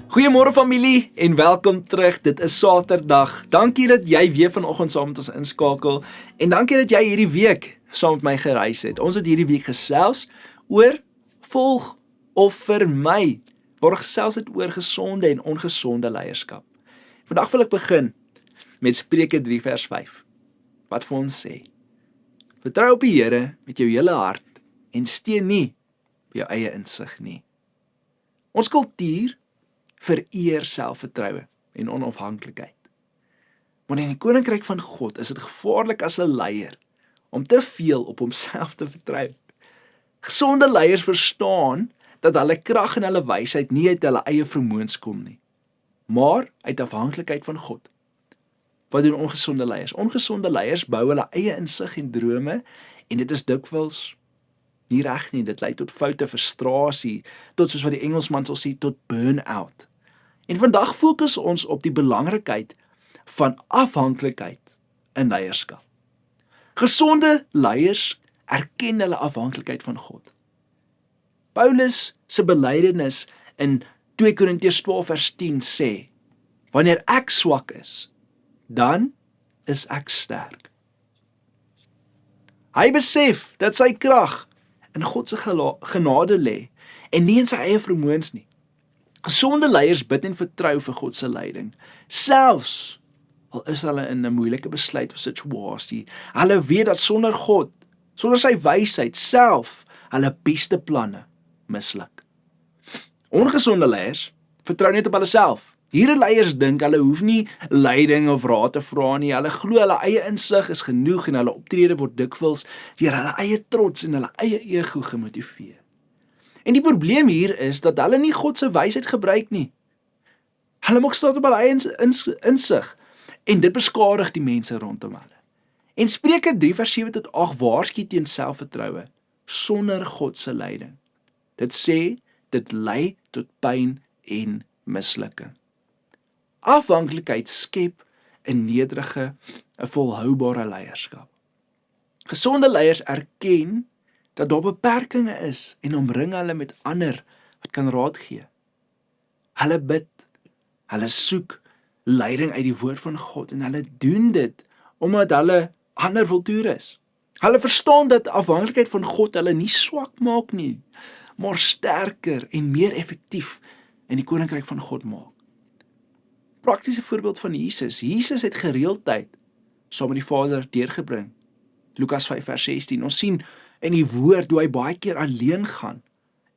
Goeiemôre familie en welkom terug. Dit is Saterdag. Dankie dat jy weer vanoggend saam met ons inskakel en dankie dat jy hierdie week saam met my gereis het. Ons het hierdie week gesels oor volg of vermy. Waar gesels het oor gesonde en ongesonde leierskap. Vandag wil ek begin met Spreuke 3 vers 5. Wat vir ons sê: Vertrou op die Here met jou hele hart en steun nie op jou eie insig nie. Ons kultuur vereer selfvertroue en onafhanklikheid. Maar in die koninkryk van God is dit gevaarlik as 'n leier om te veel op homself te vertrou. Gesonde leiers verstaan dat hulle krag en hulle wysheid nie uit hulle eie vermoëns kom nie, maar uit afhanklikheid van God. Wat doen ongesonde leiers? Ongesonde leiers bou hulle eie insig en drome en dit is dikwels nie reg nie. Dit lei tot foute, frustrasie, tot soos wat die Engelsman sal sê, tot burn-out. En vandag fokus ons op die belangrikheid van afhanklikheid in leierskap. Gesonde leiers erken hulle afhanklikheid van God. Paulus se belydenis in 2 Korintiërs 12 vers 10 sê: Wanneer ek swak is, dan is ek sterk. Hy besef dat sy krag in God se genade lê en nie in sy eie vermoëns nie. Gesonde leiers bid en vertrou vir God se leiding, selfs al is hulle in 'n moeilike besluit of situasie. Hulle weet dat sonder God, sonder sy wysheid self, hulle beste planne misluk. Ongesonde leiers vertrou net op hulle self. Hierdie leiers dink hulle hoef nie leiding of raad te vra nie. Hulle glo hulle eie insig is genoeg en hulle optrede word dikwels deur hulle eie trots en hulle eie ego gemotiveer. En die probleem hier is dat hulle nie God se wysheid gebruik nie. Hulle maak staat op hulle eie insig en dit beskadig die mense rondom hulle. En Spreuke 3 vers 7 tot 8 waarsku teen selfvertroue sonder God se leiding. Dit sê dit lei tot pyn en mislukking. Afhanklikheid skep 'n nederige, 'n volhoubare leierskap. Gesonde leiers erken dat daar beperkings is en omring hulle met ander wat kan raad gee. Hulle bid, hulle soek leiding uit die woord van God en hulle doen dit omdat hulle ander wil toerus. Hulle verstaan dat afhanklikheid van God hulle nie swak maak nie, maar sterker en meer effektief in die koninkryk van God maak. Praktiese voorbeeld van Jesus. Jesus het gereeldheid saam met die Vader deurgebring. Lukas 5 vers 16. Ons sien in die woord hoe hy baie keer alleen gaan.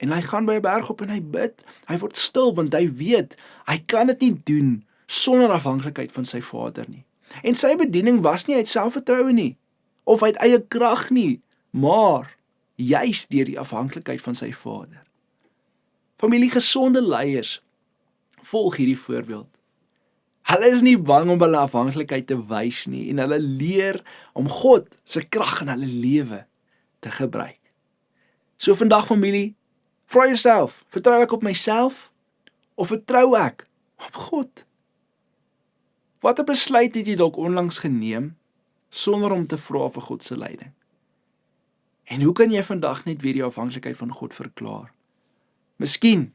En hy gaan by 'n berg op en hy bid. Hy word stil want hy weet, hy kan dit nie doen sonder afhanklikheid van sy Vader nie. En sy bediening was nie uit selfvertroue nie, of uit eie krag nie, maar juis deur die afhanklikheid van sy Vader. Familie, gesonde leiers volg hierdie voorbeeld. Hulle is nie bang om hulle afhanklikheid te wys nie en hulle leer om God se krag in hulle lewe te gebruik. So vandag familie, vra jouself, vertrou ek op myself of vertrou ek op God? Watter besluit het jy dalk onlangs geneem sonder om te vra vir God se leiding? En hoe kan jy vandag net weer die afhanklikheid van God verklaar? Miskien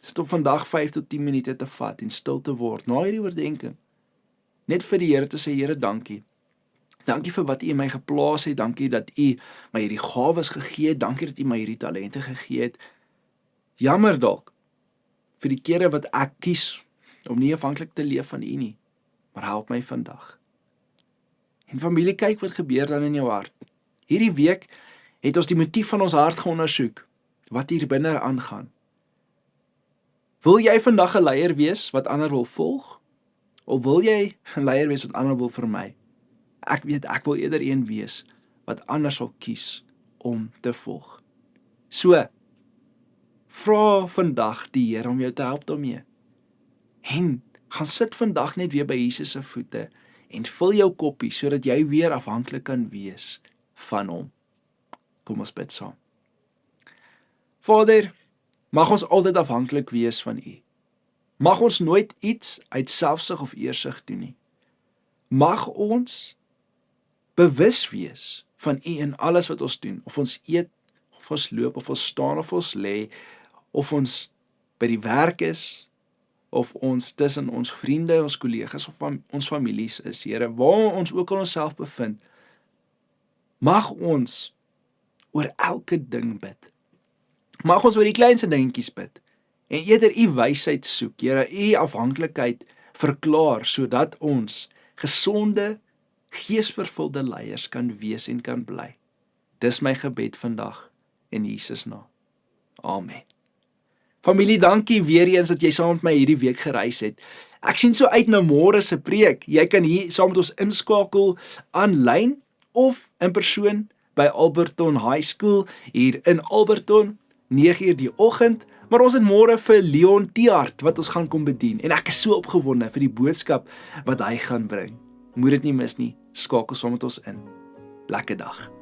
stop vandag 5 tot 10 minute te vat en stil te word na hierdie oordeenking. Net vir die Here te sê, Here, dankie. Dankie vir wat U in my geplaas het. Dankie dat U my hierdie gawes gegee het. Dankie dat U my hierdie talente gegee het. Jammer dalk vir die kere wat ek kies om nie afhanklik te leef van U nie, maar help my vandag. En familie, kyk wat gebeur dan in jou hart. Hierdie week het ons die motief van ons hart geondersoek, wat hier binne aangaan. Wil jy vandag 'n leier wees wat ander wil volg? Of wil jy 'n leier wees wat ander wil vermy? Ek weet, ek wil eerder een wees wat ander sal kies om te volg. So, vra vandag die Here om jou te help daarmee. En gaan sit vandag net weer by Jesus se voete en vul jou koppie sodat jy weer afhanklik kan wees van hom. Kom ons bid saam. Vader, mag ons altyd afhanklik wees van U. Mag ons nooit iets uit selfsug of eersug doen nie. Mag ons bewus wees van U in alles wat ons doen, of ons eet, of ons loop, of ons staan, of ons lê, of ons by die werk is, of ons tussen ons vriende, ons kollegas of ons families is, Here, waar ons ook al onsself bevind, mag ons oor elke ding bid. Mag ons oor die kleinste dingetjies bid, en eerder u wysheid soek, Here, u afhanklikheid verklaar, sodat ons gesonde, geesvervulde leiers kan wees en kan bly. Dis my gebed vandag, in Jesus naam. Amen. Familie, dankie weer eens dat jy saam met my hierdie week gereis het. Ek sien so uit na môre se preek. Jy kan hier saam met ons inskakel aanlyn of in persoon by Alberton High School hier in Alberton, 9:00 die oggend. Maar ons het môre vir Leon Tiaart wat ons gaan kom bedien. En ek is so opgewonde vir die boodskap wat hy gaan bring. Moet dit nie mis nie. Skakel saam met ons in. Lekker dag.